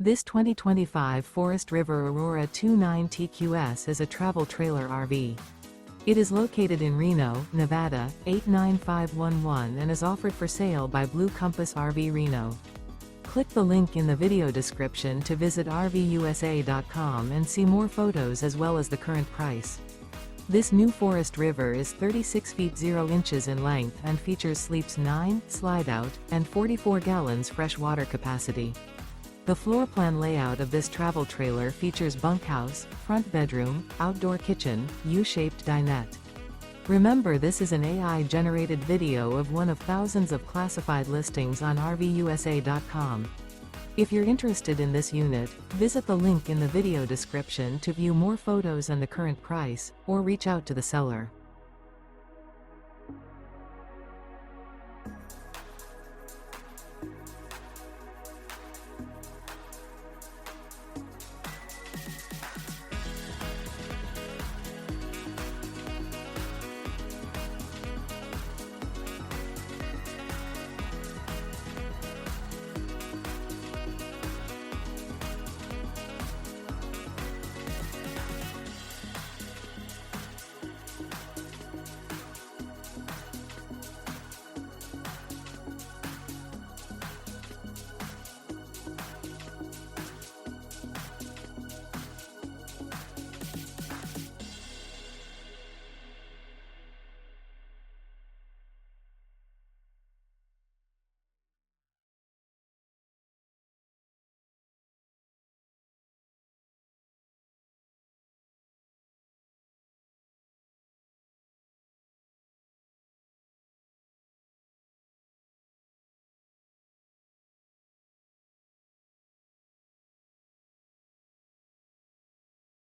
This 2025 Forest River Aurora 29 TQS is a travel trailer RV. It is located in Reno, Nevada, 89511 and is offered for sale by Blue Compass RV Reno. Click the link in the video description to visit RVUSA.com and see more photos as well as the current price. This new Forest River is 36 feet 0 inches in length and features sleeps 9, slide-out, and 44 gallons fresh water capacity. The floor plan layout of this travel trailer features bunkhouse, front bedroom, outdoor kitchen, U-shaped dinette. Remember, this is an AI-generated video of one of thousands of classified listings on RVUSA.com. If you're interested in this unit, visit the link in the video description to view more photos and the current price, or reach out to the seller.